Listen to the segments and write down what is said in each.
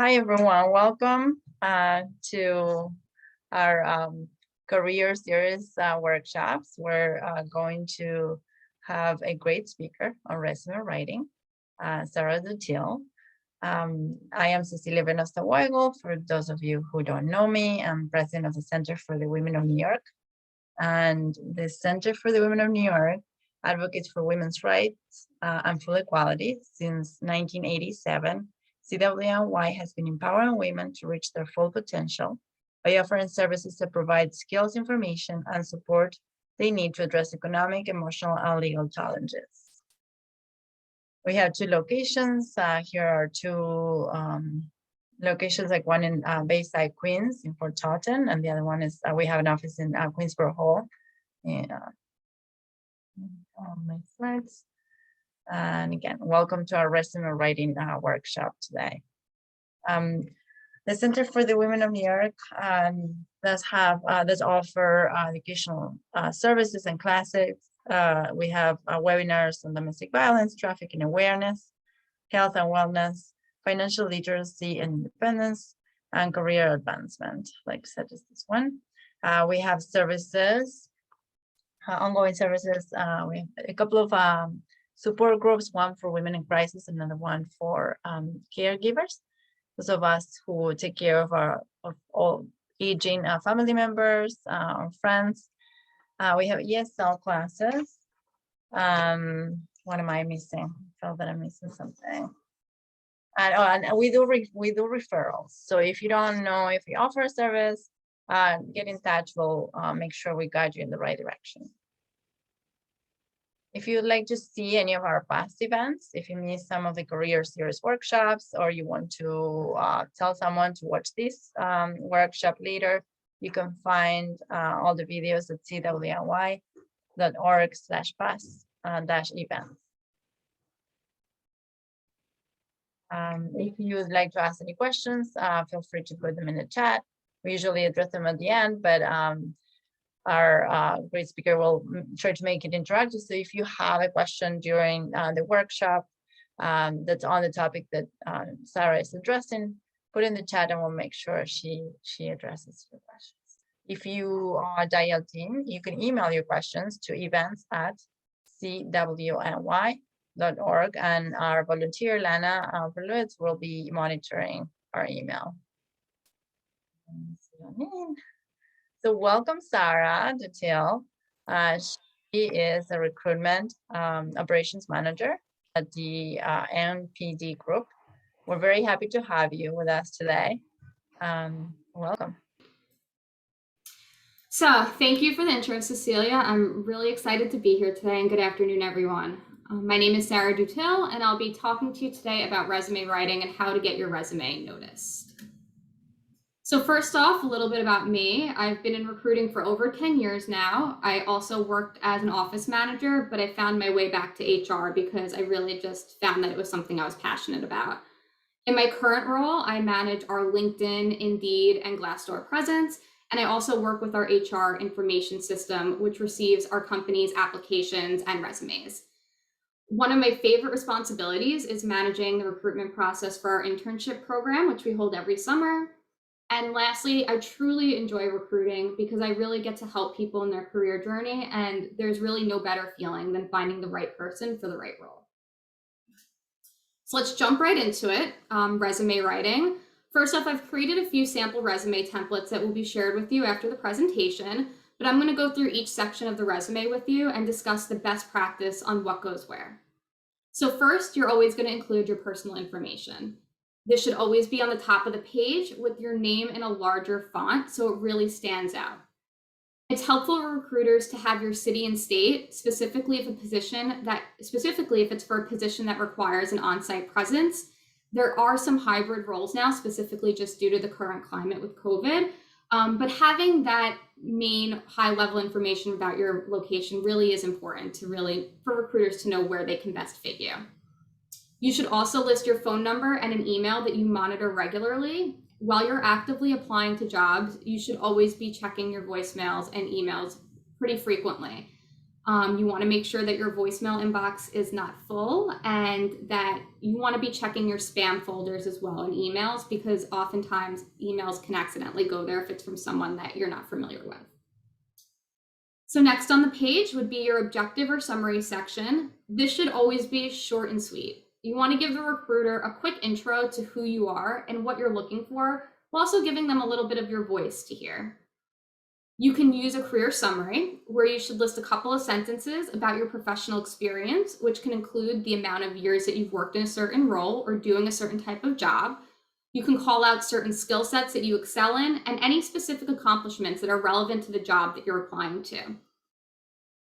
Hi, everyone. Welcome to our career series workshops. We're going to have a great speaker on resume writing, Sarah Dutille. I am Cecilia Venosta-Weigel. For those of you who don't know me, I'm president of the Center for the Women of New York. And the Center for the Women of New York advocates for women's rights and full equality since 1987. CWNY has been empowering women to reach their full potential by offering services that provide skills, information, and support they need to address economic, emotional, and legal challenges. We have two locations. Here are two locations, like one in Bayside, Queens, in Fort Taunton, and the other one is we have an office in Queensboro Hall. My slides. And again, welcome to our resume writing workshop today. The Center for the Women of New York does offer educational services and classes. We have webinars on domestic violence, trafficking awareness, health and wellness, financial literacy and independence, and career advancement, like such as this one. We have services, ongoing services. We have a couple of support groups, one for women in crisis, another one for caregivers, those of us who take care of all aging family members or friends. We have ESL classes. What am I missing? I felt that I'm missing something. And we do referrals. So if you don't know if we offer a service, get in touch. We'll make sure we guide you in the right direction. If you'd like to see any of our past events, if you missed some of the career series workshops, or you want to tell someone to watch this workshop later, you can find all the videos at cwny.org/past-events. If you'd like to ask any questions, feel free to put them in the chat. We usually address them at the end, but our great speaker will try to make it interactive. So if you have a question during the workshop that's on the topic that Sarah is addressing, put in the chat and we'll make sure she addresses your questions. If you are dialed in, you can email your questions to events@cwny.org, and our volunteer, Lana Verlutz, will be monitoring our email. So welcome, Sarah Dutille. She is a recruitment operations manager at the NPD Group. We're very happy to have you with us today. Welcome. So thank you for the intro, Cecilia. I'm really excited to be here today, and good afternoon, everyone. My name is Sarah Dutille, and I'll be talking to you today about resume writing and how to get your resume noticed. So first off, a little bit about me. I've been in recruiting for over 10 years now. I also worked as an office manager, but I found my way back to HR because I really just found that it was something I was passionate about. In my current role, I manage our LinkedIn, Indeed, and Glassdoor presence, and I also work with our HR information system, which receives our company's applications and resumes. One of my favorite responsibilities is managing the recruitment process for our internship program, which we hold every summer. And lastly, I truly enjoy recruiting because I really get to help people in their career journey, and there's really no better feeling than finding the right person for the right role. So let's jump right into it, resume writing. First off, I've created a few sample resume templates that will be shared with you after the presentation, but I'm going to go through each section of the resume with you and discuss the best practice on what goes where. So first, you're always going to include your personal information. This should always be on the top of the page with your name in a larger font so it really stands out. It's helpful for recruiters to have your city and state, specifically if it's for a position that requires an on-site presence. There are some hybrid roles now, specifically just due to the current climate with COVID. But having that main high-level information about your location really is important for recruiters to know where they can best fit you. You should also list your phone number and an email that you monitor regularly. While you're actively applying to jobs, you should always be checking your voicemails and emails pretty frequently. You want to make sure that your voicemail inbox is not full and that you want to be checking your spam folders as well and emails, because oftentimes emails can accidentally go there if it's from someone that you're not familiar with. So next on the page would be your objective or summary section. This should always be short and sweet. You want to give the recruiter a quick intro to who you are and what you're looking for, while also giving them a little bit of your voice to hear. You can use a career summary where you should list a couple of sentences about your professional experience, which can include the amount of years that you've worked in a certain role or doing a certain type of job. You can call out certain skill sets that you excel in and any specific accomplishments that are relevant to the job that you're applying to.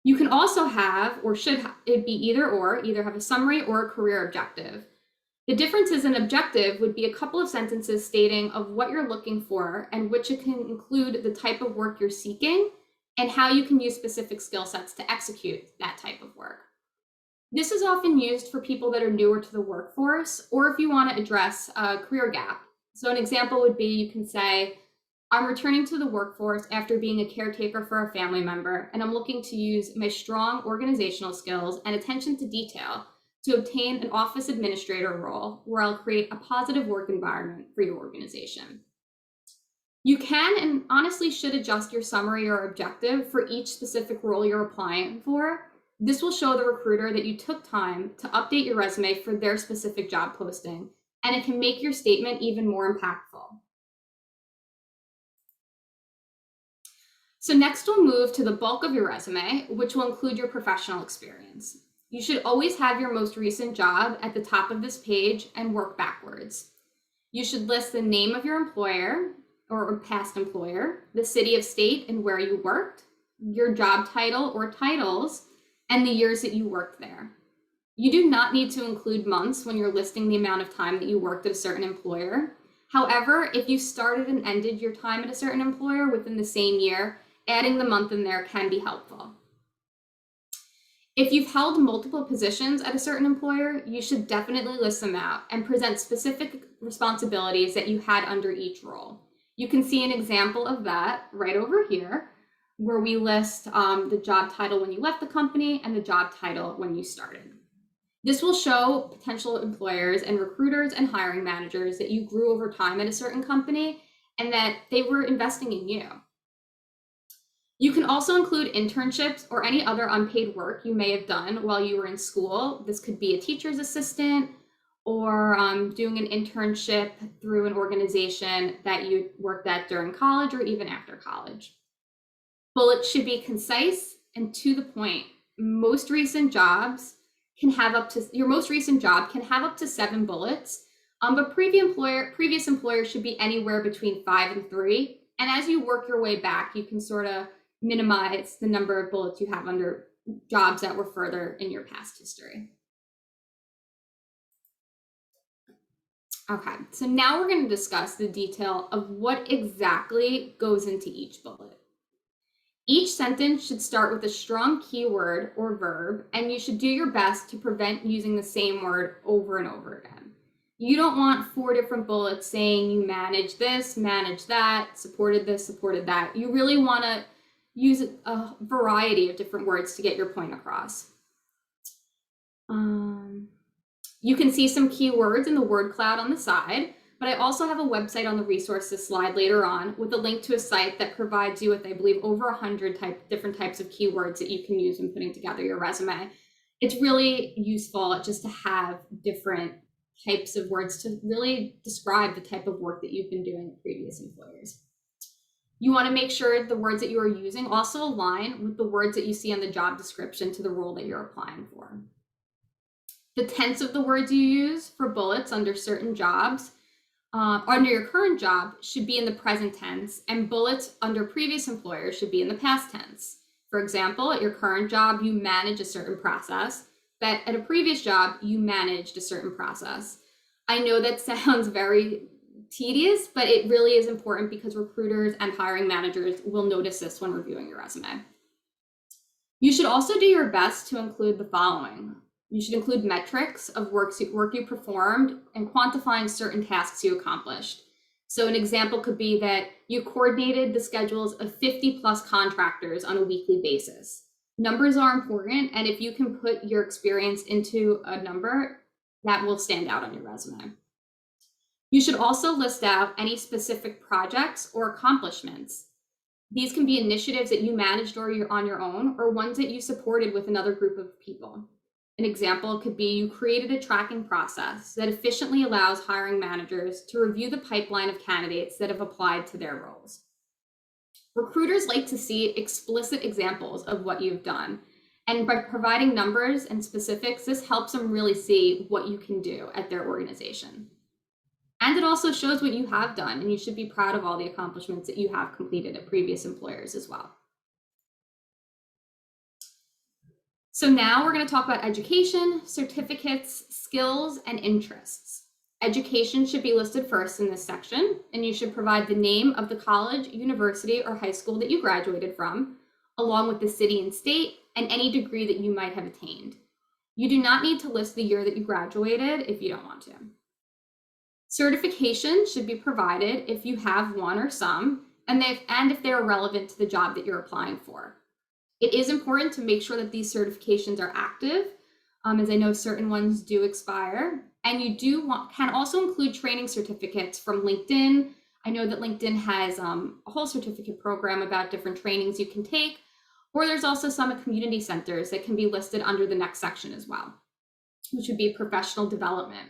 You can also have, or should it be either have a summary or a career objective. The difference is an objective would be a couple of sentences stating of what you're looking for and which it can include the type of work you're seeking and how you can use specific skill sets to execute that type of work. This is often used for people that are newer to the workforce, or if you want to address a career gap. So an example would be, you can say, I'm returning to the workforce after being a caretaker for a family member, and I'm looking to use my strong organizational skills and attention to detail to obtain an office administrator role where I'll create a positive work environment for your organization. You can and honestly should adjust your summary or objective for each specific role you're applying for. This will show the recruiter that you took time to update your resume for their specific job posting, and it can make your statement even more impactful. So next we'll move to the bulk of your resume, which will include your professional experience. You should always have your most recent job at the top of this page and work backwards. You should list the name of your employer or past employer, the city of state and where you worked, your job title or titles, and the years that you worked there. You do not need to include months when you're listing the amount of time that you worked at a certain employer. However, if you started and ended your time at a certain employer within the same year, adding the month in there can be helpful. If you've held multiple positions at a certain employer, you should definitely list them out and present specific responsibilities that you had under each role. You can see an example of that right over here, where we list the job title when you left the company and the job title when you started. This will show potential employers and recruiters and hiring managers that you grew over time at a certain company and that they were investing in you. You can also include internships or any other unpaid work you may have done while you were in school. This could be a teacher's assistant or doing an internship through an organization that you worked at during college or even after college. Bullets should be concise and to the point. Your most recent job can have up to 7 bullets, but previous employer should be anywhere between 5 and 3. And as you work your way back, you can sort of minimize the number of bullets you have under jobs that were further in your past history. Okay, so now we're going to discuss the detail of what exactly goes into each bullet. Each sentence should start with a strong keyword or verb, and you should do your best to prevent using the same word over and over again. You don't want 4 different bullets saying you managed this, managed that, supported this, supported that. You really want to use a variety of different words to get your point across. You can see some keywords in the word cloud on the side, but I also have a website on the resources slide later on with a link to a site that provides you with, I believe, over 100 different types of keywords that you can use when putting together your resume. It's really useful just to have different types of words to really describe the type of work that you've been doing at previous employers. You want to make sure the words that you are using also align with the words that you see on the job description to the role that you're applying for. The tense of the words you use for bullets under certain jobs, under your current job, should be in the present tense, and bullets under previous employers should be in the past tense. For example, at your current job, you manage a certain process, but at a previous job, you managed a certain process. I know that sounds very tedious, but it really is important because recruiters and hiring managers will notice this when reviewing your resume. You should also do your best to include the following. You should include metrics of work you performed and quantifying certain tasks you accomplished. So an example could be that you coordinated the schedules of 50 plus contractors on a weekly basis. Numbers are important, and if you can put your experience into a number, that will stand out on your resume. You should also list out any specific projects or accomplishments. These can be initiatives that you managed or you're on your own, or ones that you supported with another group of people. An example could be you created a tracking process that efficiently allows hiring managers to review the pipeline of candidates that have applied to their roles. Recruiters like to see explicit examples of what you've done. And by providing numbers and specifics, this helps them really see what you can do at their organization. And it also shows what you have done, and you should be proud of all the accomplishments that you have completed at previous employers as well. So now we're going to talk about education, certificates, skills, and interests. Education should be listed first in this section, and you should provide the name of the college, university, or high school that you graduated from, along with the city and state, and any degree that you might have attained. You do not need to list the year that you graduated if you don't want to. Certification should be provided if you have one or some, and if they're relevant to the job that you're applying for. It is important to make sure that these certifications are active, as I know certain ones do expire. And you can also include training certificates from LinkedIn. I know that LinkedIn has a whole certificate program about different trainings you can take, or there's also some at community centers that can be listed under the next section as well, which would be professional development.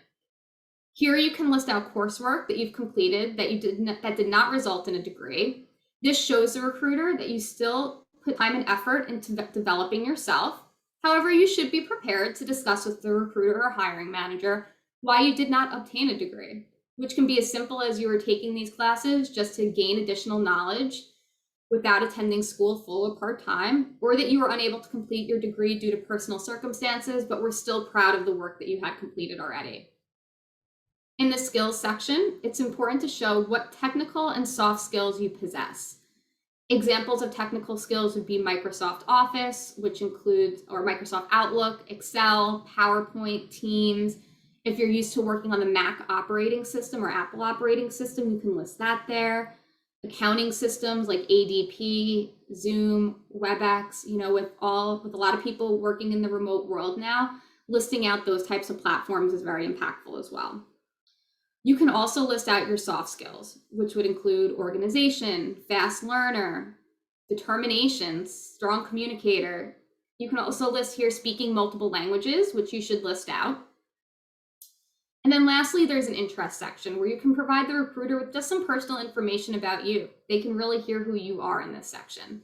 Here you can list out coursework that you've completed that did not result in a degree. This shows the recruiter that you still put time and effort into developing yourself. However, you should be prepared to discuss with the recruiter or hiring manager why you did not obtain a degree, which can be as simple as you were taking these classes just to gain additional knowledge without attending school full or part-time, or that you were unable to complete your degree due to personal circumstances, but were still proud of the work that you had completed already. In the skills section, it's important to show what technical and soft skills you possess. Examples of technical skills would be Microsoft Office, or Microsoft Outlook, Excel, PowerPoint, Teams. If you're used to working on the Mac operating system or Apple operating system, you can list that there. Accounting systems like ADP, Zoom, WebEx, with a lot of people working in the remote world now, listing out those types of platforms is very impactful as well. You can also list out your soft skills, which would include organization, fast learner, determination, strong communicator. You can also list here speaking multiple languages, which you should list out. And then lastly, there's an interest section where you can provide the recruiter with just some personal information about you. They can really hear who you are in this section.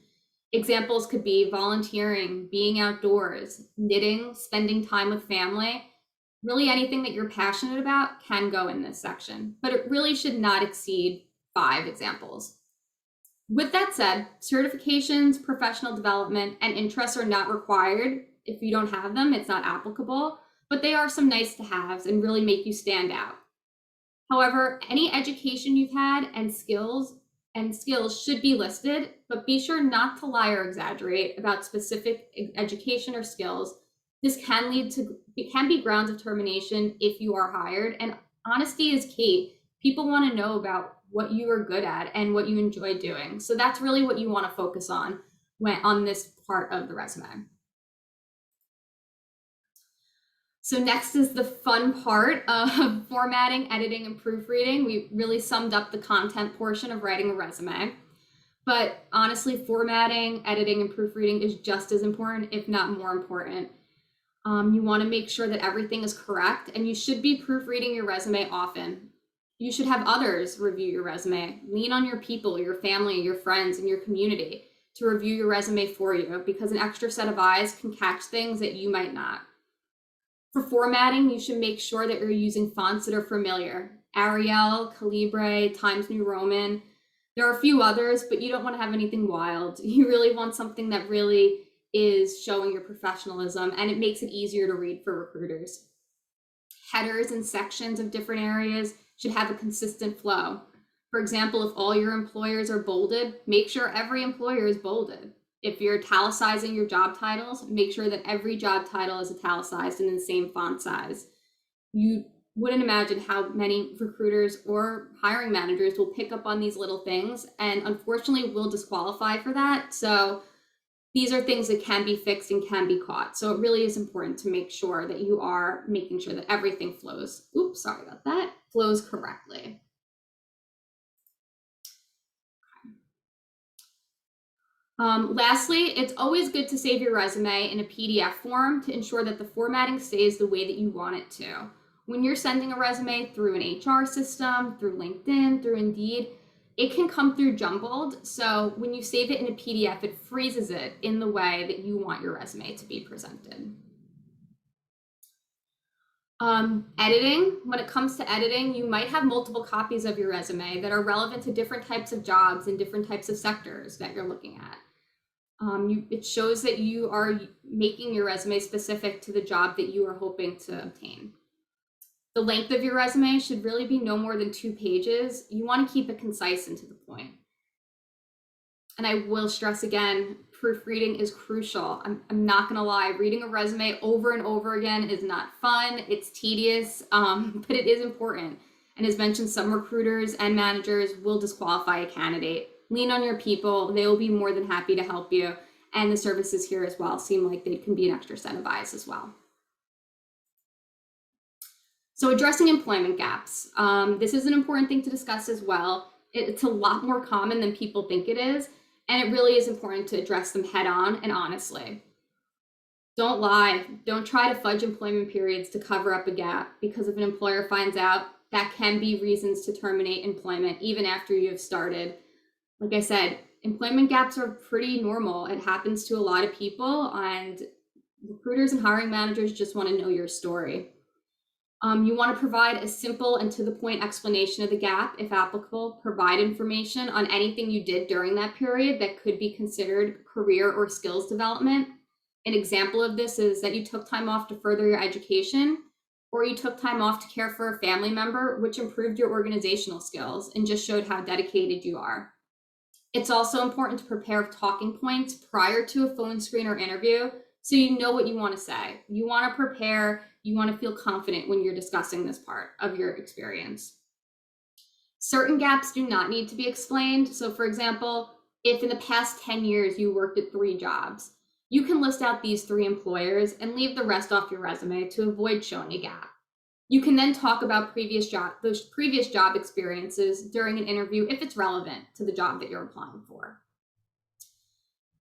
Examples could be volunteering, being outdoors, knitting, spending time with family. Really anything that you're passionate about can go in this section, but it really should not exceed 5 examples. With that said, certifications, professional development, and interests are not required. If you don't have them, it's not applicable, but they are some nice to haves and really make you stand out. However, any education you've had and skills should be listed, but be sure not to lie or exaggerate about specific education or skills. This can be grounds of termination if you are hired, and honesty is key. People want to know about what you are good at and what you enjoy doing. So that's really what you want to focus on this part of the resume. So next is the fun part of formatting, editing, and proofreading. We really summed up the content portion of writing a resume. But honestly, formatting, editing, and proofreading is just as important, if not more important. You want to make sure that everything is correct, and you should be proofreading your resume often. You should have others review your resume. Lean on your people, your family, your friends, and your community to review your resume for you, because an extra set of eyes can catch things that you might not. For formatting, you should make sure that you're using fonts that are familiar. Arial, Calibri, Times New Roman. There are a few others, but you don't want to have anything wild. You really want something that really is showing your professionalism, and it makes it easier to read for recruiters. Headers and sections of different areas should have a consistent flow. For example, if all your employers are bolded, make sure every employer is bolded. If you're italicizing your job titles, make sure that every job title is italicized and in the same font size. You wouldn't imagine how many recruiters or hiring managers will pick up on these little things, and unfortunately will disqualify for that. So These are things that can be fixed and can be caught. So it really is important to make sure that you are making sure that everything flows. Oops, sorry about that. Flows correctly. Lastly, it's always good to save your resume in a PDF form to ensure that the formatting stays the way that you want it to. When you're sending a resume through an HR system, through LinkedIn, through Indeed, it can come through jumbled. So when you save it in a PDF, it freezes it in the way that you want your resume to be presented. Editing, when it comes to editing, you might have multiple copies of your resume that are relevant to different types of jobs and different types of sectors that you're looking at. It shows that you are making your resume specific to the job that you are hoping to obtain. The length of your resume should really be no more than 2 pages. You want to keep it concise and to the point. And I will stress again, proofreading is crucial. I'm not gonna lie, reading a resume over and over again is not fun, it's tedious, but it is important. And as mentioned, some recruiters and managers will disqualify a candidate. Lean on your people, they will be more than happy to help you. And the services here as well seem like they can be an extra set of eyes as well. So addressing employment gaps. This is an important thing to discuss as well. It's a lot more common than people think it is. And it really is important to address them head on and honestly. Don't lie. Don't try to fudge employment periods to cover up a gap, because if an employer finds out, that can be reasons to terminate employment even after you have started. Like I said, employment gaps are pretty normal. It happens to a lot of people, and recruiters and hiring managers just want to know your story. You want to provide a simple and to the point explanation of the gap, if applicable. Provide information on anything you did during that period that could be considered career or skills development. An example of this is that you took time off to further your education, or you took time off to care for a family member, which improved your organizational skills and just showed how dedicated you are. It's also important to prepare talking points prior to a phone screen or interview, so you know what you want to say. You want to prepare, you want to feel confident when you're discussing this part of your experience. Certain gaps do not need to be explained. So for example, if in the past 10 years you worked at 3 jobs, you can list out these 3 employers and leave the rest off your resume to avoid showing a gap. You can then talk about those previous job experiences during an interview if it's relevant to the job that you're applying for.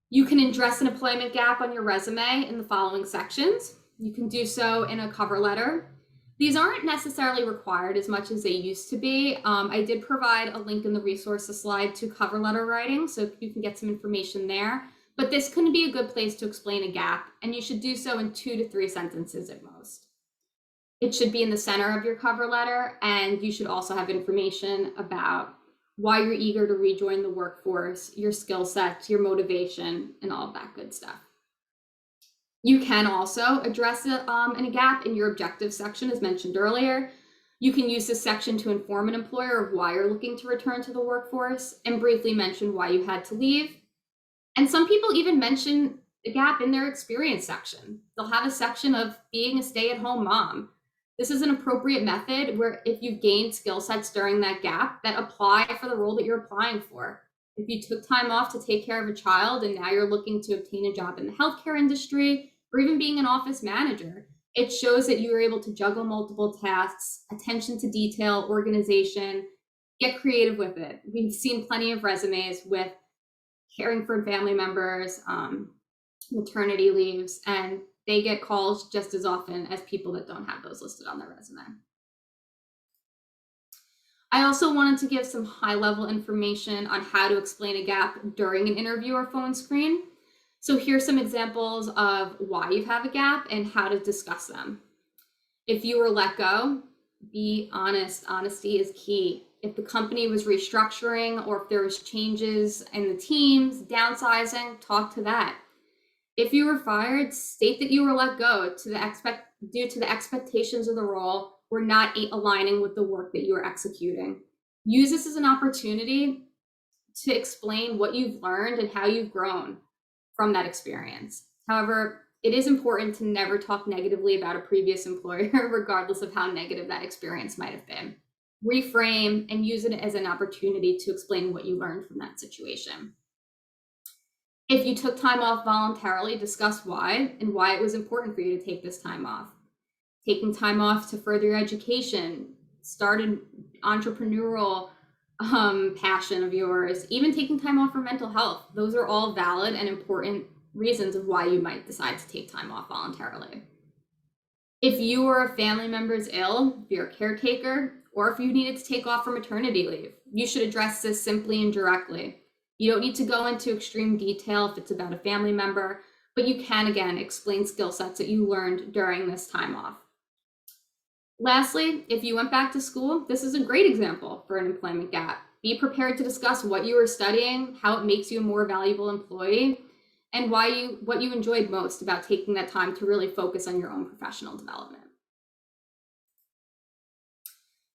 You can address an employment gap on your resume in the following sections. You can do so in a cover letter. These aren't necessarily required as much as they used to be. I did provide a link in the resources slide to cover letter writing, so you can get some information there. But this can be a good place to explain a gap, and you should do so in 2 to 3 sentences at most. It should be in the center of your cover letter, and you should also have information about why you're eager to rejoin the workforce, your skill sets, your motivation, and all of that good stuff. You can also address a gap in your objective section, as mentioned earlier. You can use this section to inform an employer of why you're looking to return to the workforce and briefly mention why you had to leave. And some people even mention the gap in their experience section. They'll have a section of being a stay-at-home mom. This is an appropriate method where if you've gained skill sets during that gap that apply for the role that you're applying for. If you took time off to take care of a child and now you're looking to obtain a job in the healthcare industry or even being an office manager, it shows that you are able to juggle multiple tasks, attention to detail, organization, get creative with it. We've seen plenty of resumes with caring for family members, maternity leaves, and they get calls just as often as people that don't have those listed on their resume. I also wanted to give some high-level information on how to explain a gap during an interview or phone screen. So here's some examples of why you have a gap and how to discuss them. If you were let go, be honest. Honesty is key. If the company was restructuring or if there was changes in the teams, downsizing, talk to that. If you were fired, state that you were let go due to the expectations of the role were not aligning with the work that you were executing. Use this as an opportunity to explain what you've learned and how you've grown from that experience. However, it is important to never talk negatively about a previous employer, regardless of how negative that experience might have been. Reframe and use it as an opportunity to explain what you learned from that situation. If you took time off voluntarily, discuss why and why it was important for you to take this time off. Taking time off to further your education, start an entrepreneurial passion of yours, even taking time off for mental health. Those are all valid and important reasons of why you might decide to take time off voluntarily. If you or a family member is ill, if you're a caretaker, or if you needed to take off for maternity leave, you should address this simply and directly. You don't need to go into extreme detail if it's about a family member, but you can, again, explain skill sets that you learned during this time off. Lastly, if you went back to school, this is a great example for an employment gap. Be prepared to discuss what you were studying, how it makes you a more valuable employee, and what you enjoyed most about taking that time to really focus on your own professional development.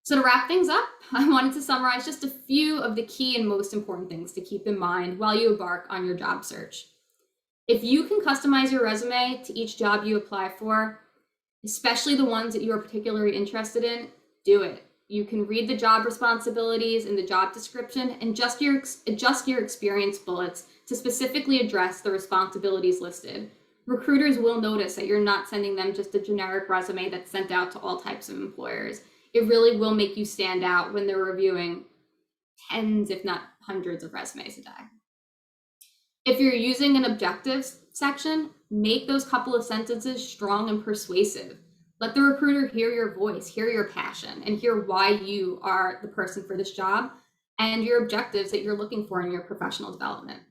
So to wrap things up, I wanted to summarize just a few of the key and most important things to keep in mind while you embark on your job search. If you can customize your resume to each job you apply for, especially the ones that you are particularly interested in, do it. You can read the job responsibilities in the job description and adjust your experience bullets to specifically address the responsibilities listed. Recruiters will notice that you're not sending them just a generic resume that's sent out to all types of employers. It really will make you stand out when they're reviewing tens, if not hundreds of resumes a day. If you're using an objectives section, make those couple of sentences strong and persuasive. Let the recruiter hear your voice, hear your passion, and hear why you are the person for this job and your objectives that you're looking for in your professional development.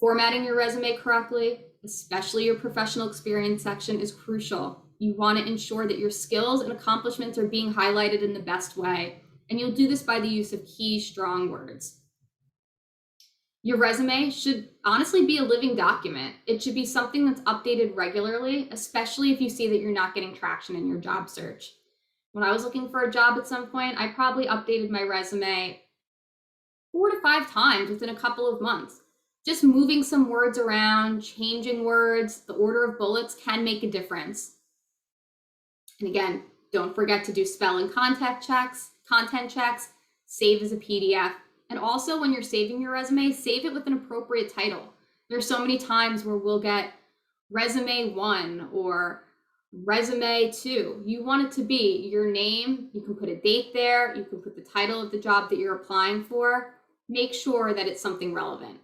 Formatting your resume correctly, especially your professional experience section, is crucial. You want to ensure that your skills and accomplishments are being highlighted in the best way, and you'll do this by the use of key, strong words. Your resume should honestly be a living document. It should be something that's updated regularly, especially if you see that you're not getting traction in your job search. When I was looking for a job at some point, I probably updated my resume 4 to 5 times within a couple of months. Just moving some words around, changing words, the order of bullets can make a difference. And again, don't forget to do spelling content checks, save as a PDF. And also when you're saving your resume, save it with an appropriate title. There's so many times where we'll get resume 1 or resume 2. You want it to be your name. You can put a date there. You can put the title of the job that you're applying for. Make sure that it's something relevant.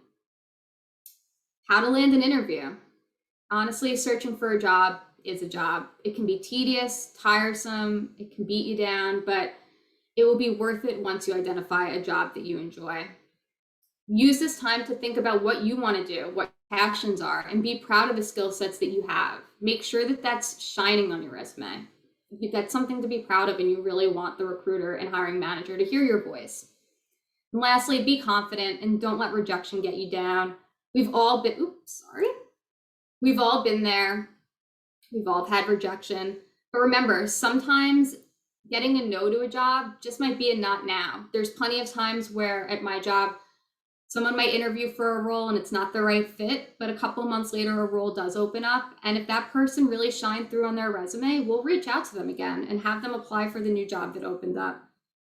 How to land an interview. Honestly, searching for a job is a job. It can be tedious, tiresome, it can beat you down, but it will be worth it once you identify a job that you enjoy. Use this time to think about what you want to do, what your passions are, and be proud of the skill sets that you have. Make sure that that's shining on your resume. That's something to be proud of, and you really want the recruiter and hiring manager to hear your voice. And lastly, be confident and don't let rejection get you down. We've all been there. We've all had rejection. But remember, sometimes getting a no to a job just might be a not now. There's plenty of times where at my job, someone might interview for a role and it's not the right fit, but a couple months later, a role does open up. And if that person really shined through on their resume, we'll reach out to them again and have them apply for the new job that opened up.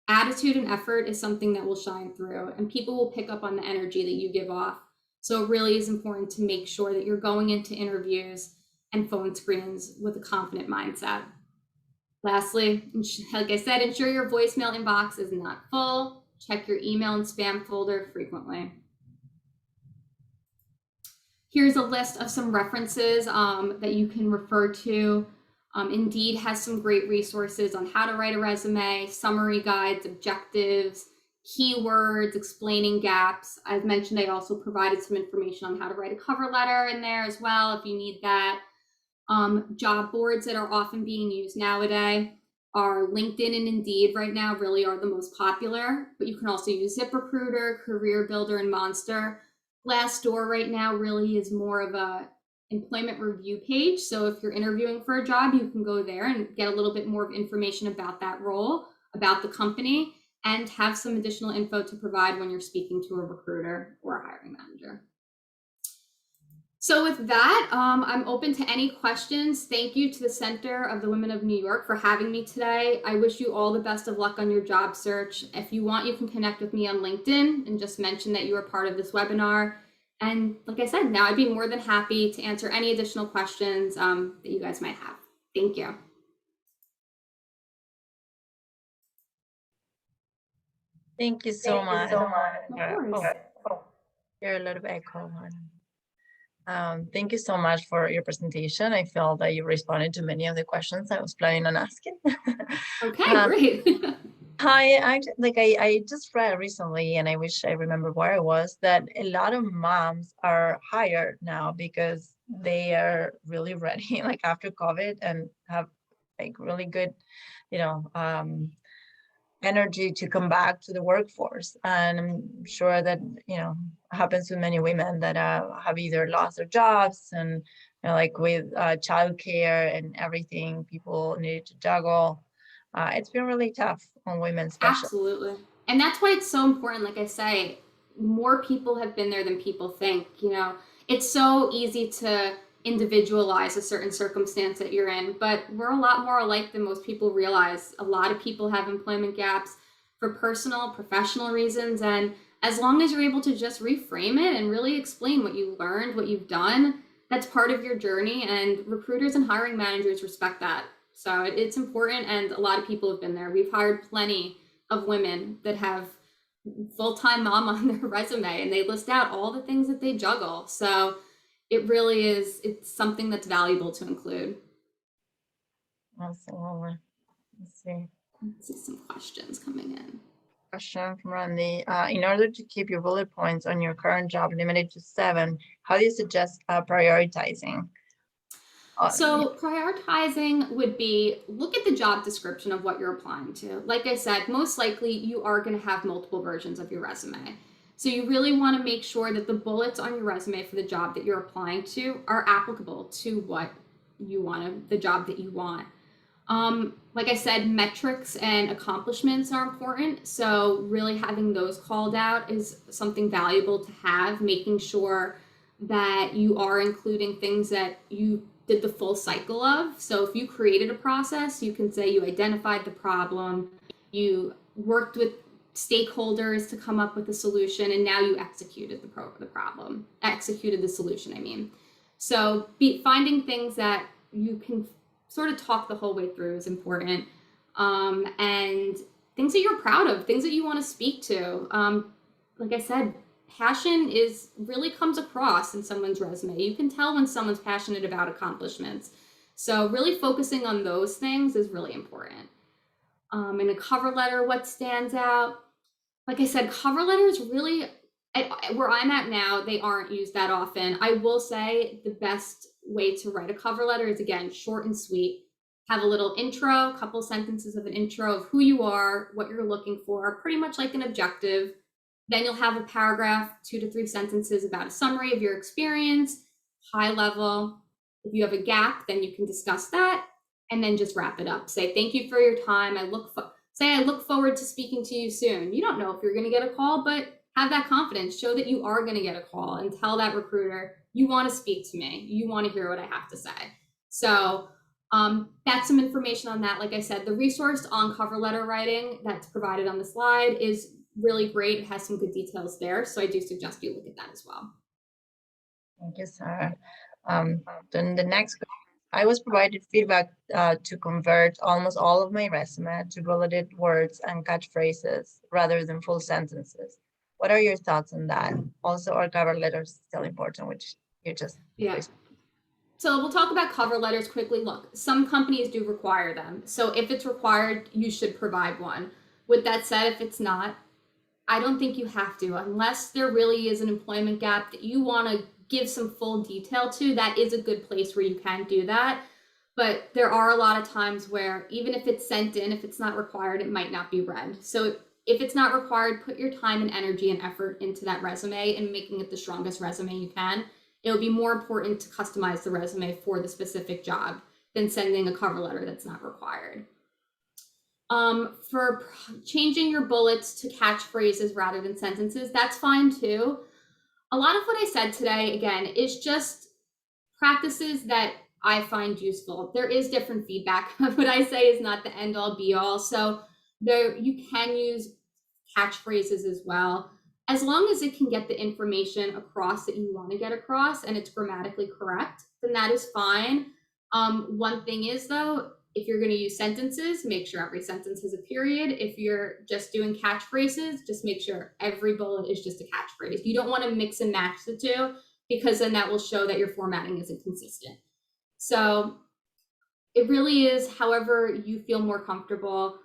Attitude and effort is something that will shine through, and people will pick up on the energy that you give off. So it really is important to make sure that you're going into interviews and phone screens with a confident mindset. Lastly, like I said, ensure your voicemail inbox is not full. Check your email and spam folder frequently. Here's a list of some references that you can refer to. Indeed has some great resources on how to write a resume, summary guides, objectives, keywords, explaining gaps. As mentioned, I also provided some information on how to write a cover letter in there as well if you need that. Job boards that are often being used nowadays are LinkedIn and Indeed right now really are the most popular, but you can also use ZipRecruiter, Career Builder, and Monster. Glassdoor right now really is more of a employment review page. So if you're interviewing for a job, you can go there and get a little bit more of information about that role, about the company, and have some additional info to provide when you're speaking to a recruiter or a hiring manager. So with that, I'm open to any questions. Thank you to the Center of the Women of New York for having me today. I wish you all the best of luck on your job search. If you want, you can connect with me on LinkedIn and just mention that you are part of this webinar. And like I said, now I'd be more than happy to answer any additional questions that you guys might have. Thank you. Thank you so much. Of course. You're a little echo. Thank you so much for your presentation. I felt that you responded to many of the questions I was planning on asking. Okay, great. I just read recently, and I wish I remember where I was, that a lot of moms are hired now because they are really ready, like after COVID, and have like really good, you know, energy to come back to the workforce. And I'm sure that, happens with many women that have either lost their jobs, and like with childcare and everything people need to juggle. It's been really tough on women, especially. Absolutely. And that's why it's so important. Like I say, more people have been there than people think. It's so easy to individualize a certain circumstance that you're in, but we're a lot more alike than most people realize. A lot of people have employment gaps for personal, professional reasons. And as long as you're able to just reframe it and really explain what you learned, what you've done, that's part of your journey. And recruiters and hiring managers respect that. So it's important. And a lot of people have been there. We've hired plenty of women that have full-time mom on their resume, and they list out all the things that they juggle. So it really is, it's something that's valuable to include. Absolutely. Let's see some questions coming in. Question from Randy. In order to keep your bullet points on your current job limited to 7, how do you suggest prioritizing? So prioritizing would be, look at the job description of what you're applying to. Like I said, most likely you are going to have multiple versions of your resume. So you really want to make sure that the bullets on your resume for the job that you're applying to are applicable to what you want, the job that you want. Like I said, metrics and accomplishments are important. So really having those called out is something valuable to have, making sure that you are including things that you did the full cycle of. So if you created a process, you can say you identified the problem, you worked with stakeholders to come up with a solution, and now you executed executed the solution, I mean. So finding things that you can sort of talk the whole way through is important. And things that you're proud of, things that you want to speak to. Like I said, passion really comes across in someone's resume. You can tell when someone's passionate about accomplishments. So really focusing on those things is really important. In a cover letter, what stands out? Like I said, cover letters really, where I'm at now, they aren't used that often. I will say the best way to write a cover letter is, again, short and sweet. Have a little intro, a couple sentences of an intro of who you are, what you're looking for, pretty much like an objective. Then you'll have a paragraph, 2 to 3 sentences about a summary of your experience, high level. If you have a gap, then you can discuss that, and then just wrap it up. Say, thank you for your time. I look forward to speaking to you soon. You don't know if you're going to get a call, but have that confidence. Show that you are going to get a call, and tell that recruiter, you want to speak to me. You want to hear what I have to say. So that's some information on that. Like I said, the resource on cover letter writing that's provided on the slide is really great. It has some good details there. So I do suggest you look at that as well. Thank you, Sarah. Then the next question. I was provided feedback to convert almost all of my resume to bulleted words and catchphrases rather than full sentences. What are your thoughts on that? Also, are cover letters still important, which you just... Yeah. So we'll talk about cover letters quickly. Look, some companies do require them. So if it's required, you should provide one. With that said, if it's not, I don't think you have to, unless there really is an employment gap that you want to give some full detail to. That is a good place where you can do that. But there are a lot of times where even if it's sent in, if it's not required, it might not be read. So if it's not required, put your time and energy and effort into that resume and making it the strongest resume you can. It'll be more important to customize the resume for the specific job than sending a cover letter that's not required. For changing your bullets to catchphrases rather than sentences, that's fine too. A lot of what I said today, again, is just practices that I find useful. There is different feedback. What I say is not the end all be all. So you can use catchphrases as well. As long as it can get the information across that you want to get across and it's grammatically correct, then that is fine. One thing is though, if you're going to use sentences, make sure every sentence has a period. If you're just doing catchphrases, just make sure every bullet is just a catchphrase. You don't want to mix and match the two, because then that will show that your formatting isn't consistent. So it really is however you feel more comfortable.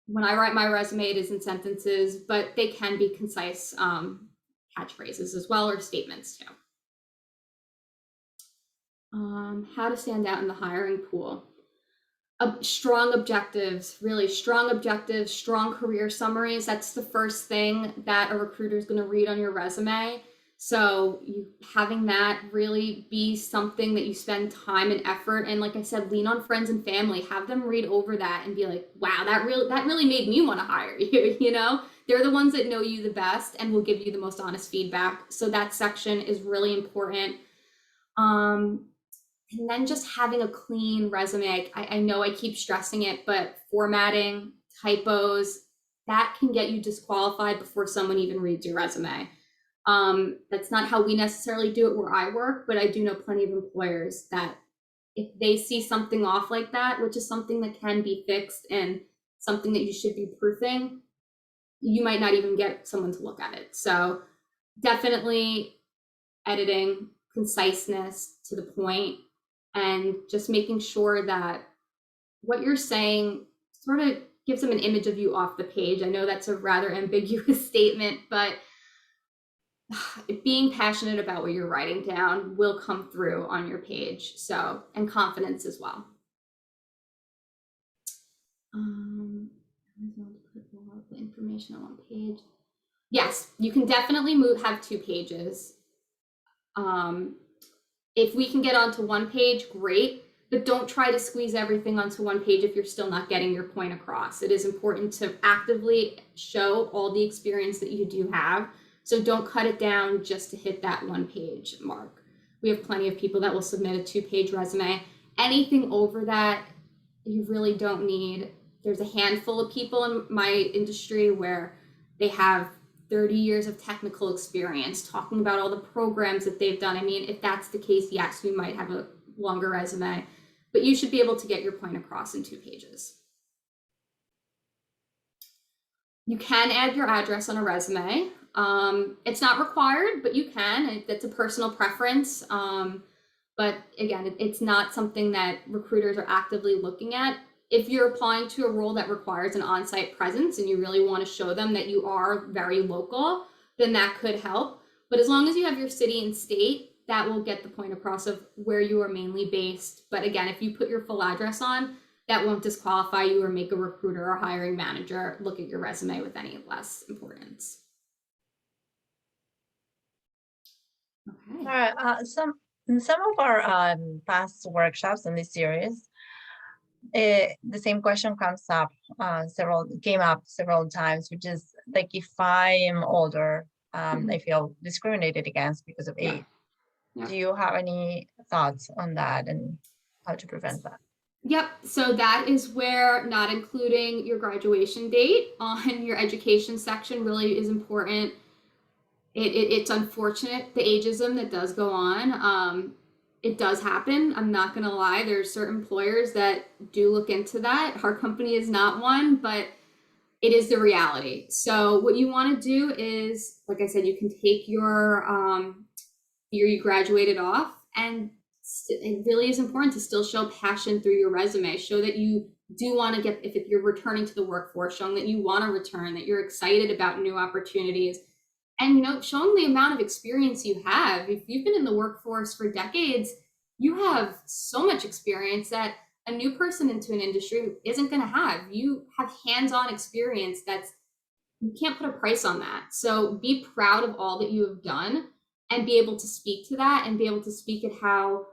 When I write my resume, it is in sentences, but they can be concise catchphrases as well, or statements too. How to stand out in the hiring pool. Strong objectives, really strong objectives, strong career summaries. That's the first thing that a recruiter is going to read on your resume. So having that really be something that you spend time and effort, and like I said, lean on friends and family, have them read over that and be like, wow, that really made me want to hire you. You know, they're the ones that know you the best and will give you the most honest feedback. So that section is really important. And then just having a clean resume. I know I keep stressing it, but formatting, typos, that can get you disqualified before someone even reads your resume. That's not how we necessarily do it where I work, but I do know plenty of employers that if they see something off like that, which is something that can be fixed and something that you should be proofing, you might not even get someone to look at it. So definitely editing, conciseness, to the point, and just making sure that what you're saying sort of gives them an image of you off the page. I know that's a rather ambiguous statement, but being passionate about what you're writing down will come through on your page. So, and confidence as well. Put all of the information on one page. Yes, you can definitely have 2 pages. If we can get onto one page, great, but don't try to squeeze everything onto one page if you're still not getting your point across. It is important to actively show all the experience that you do have. So don't cut it down just to hit that 1 page mark. We have plenty of people that will submit a 2-page resume. Anything over that, you really don't need. There's a handful of people in my industry where they have 30 years of technical experience talking about all the programs that they've done. I mean, if that's the case, yes, you might have a longer resume, but you should be able to get your point across in 2 pages. You can add your address on a resume. It's not required, but you can. It's a personal preference. But again, it's not something that recruiters are actively looking at. If you're applying to a role that requires an on-site presence and you really want to show them that you are very local, then that could help. But as long as you have your city and state, that will get the point across of where you are mainly based. But again, if you put your full address on, that won't disqualify you or make a recruiter or hiring manager look at your resume with any less importance. Okay. All right. In some of our past workshops in this series, the same question came up several times, which is like, if I am older, I feel discriminated against because of age. Yeah. Do you have any thoughts on that and how to prevent that? Yep. So that is where not including your graduation date on your education section really is important. It's unfortunate, the ageism that does go on. It does happen. I'm not going to lie. There's certain employers that do look into that. Our company is not one, but it is the reality. So what you want to do is, like I said, you can take your year you graduated off, and it really is important to still show passion through your resume. Show that you do want to if you're returning to the workforce, showing that you want to return, that you're excited about new opportunities. And showing the amount of experience you have. If you've been in the workforce for decades, you have so much experience that a new person into an industry isn't going to have. You have hands-on experience you can't put a price on that. So be proud of all that you have done and be able to speak to that, and be able to speak at how,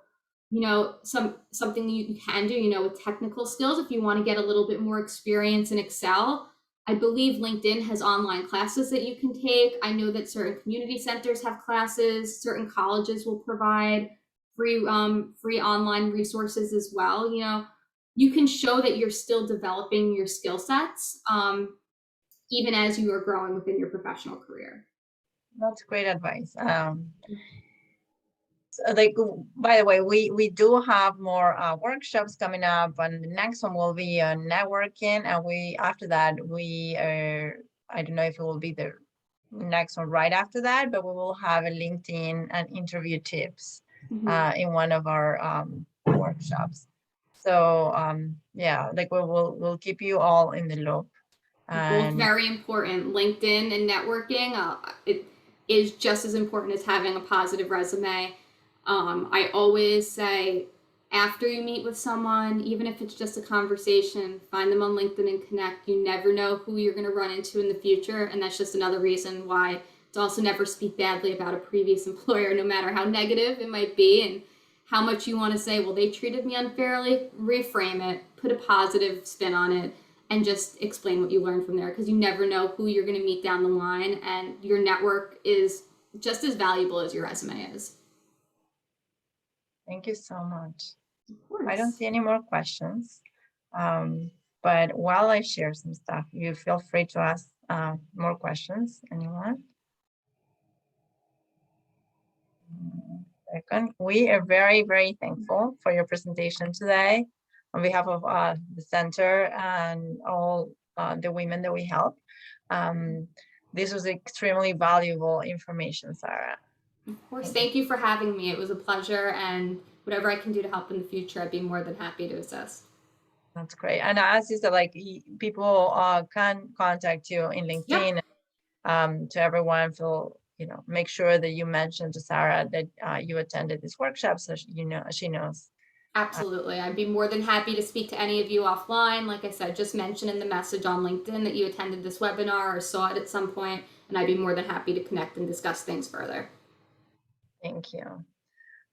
something you can do, with technical skills. If you want to get a little bit more experience in Excel, I believe LinkedIn has online classes that you can take. I know that certain community centers have classes. Certain colleges will provide free online resources as well. You can show that you're still developing your skill sets, even as you are growing within your professional career. That's great advice. Like, by the way, we do have more workshops coming up, and the next one will be on networking, and after that we are, I don't know if it will be the next one right after that, but we will have a LinkedIn and interview tips in one of our workshops. So yeah, like we'll keep you all in the loop. Both And very important. LinkedIn and networking, it is just as important as having a positive resume. I always say, after you meet with someone, even if it's just a conversation, find them on LinkedIn and connect. You never know who you're going to run into in the future, and that's just another reason why to also never speak badly about a previous employer, no matter how negative it might be and how much you want to say, well, they treated me unfairly. Reframe it, put a positive spin on it, and just explain what you learned from there, because you never know who you're going to meet down the line, and your network is just as valuable as your resume is. thank you so much. Of course. I don't see any more questions. But while I share some stuff, you feel free to ask more questions, anyone? Second, we are very, very thankful for your presentation today on behalf of the center and all the women that we help. This was extremely valuable information, Sarah. Of course, thank you for having me. It was a pleasure, and whatever I can do to help in the future, I'd be more than happy to assist. That's great. And as you said, like people can contact you in LinkedIn. Yep. To everyone, make sure that you mention to Sarah that you attended this workshop, so she knows. Absolutely. I'd be more than happy to speak to any of you offline. Like I said, just mention in the message on LinkedIn that you attended this webinar or saw it at some point, and I'd be more than happy to connect and discuss things further. Thank you.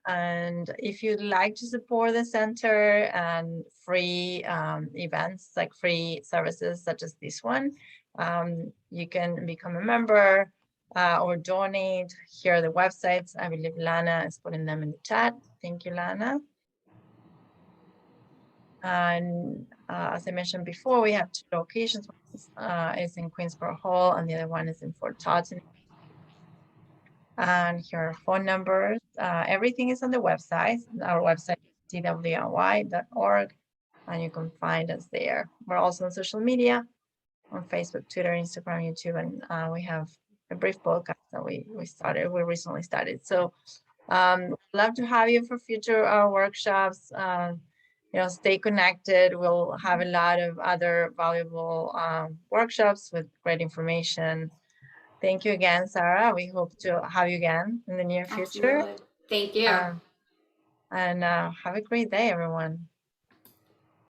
And if you'd like to support the center and free events, like free services such as this one, you can become a member or donate. Here are the websites. I believe Lana is putting them in the chat. Thank you, Lana. And as I mentioned before, we have 2 locations. One is in Queensboro Hall, and the other one is in Fort Totten. And here are phone numbers. Everything is on the website. Our website is twny.org, and you can find us there. We're also on social media, on Facebook, Twitter, Instagram, YouTube, and we have a brief podcast that we recently started. So love to have you for future workshops. Stay connected. We'll have a lot of other valuable workshops with great information. Thank you again, Sarah. We hope to have you again in the near future. Absolutely. Thank you. And have a great day, everyone.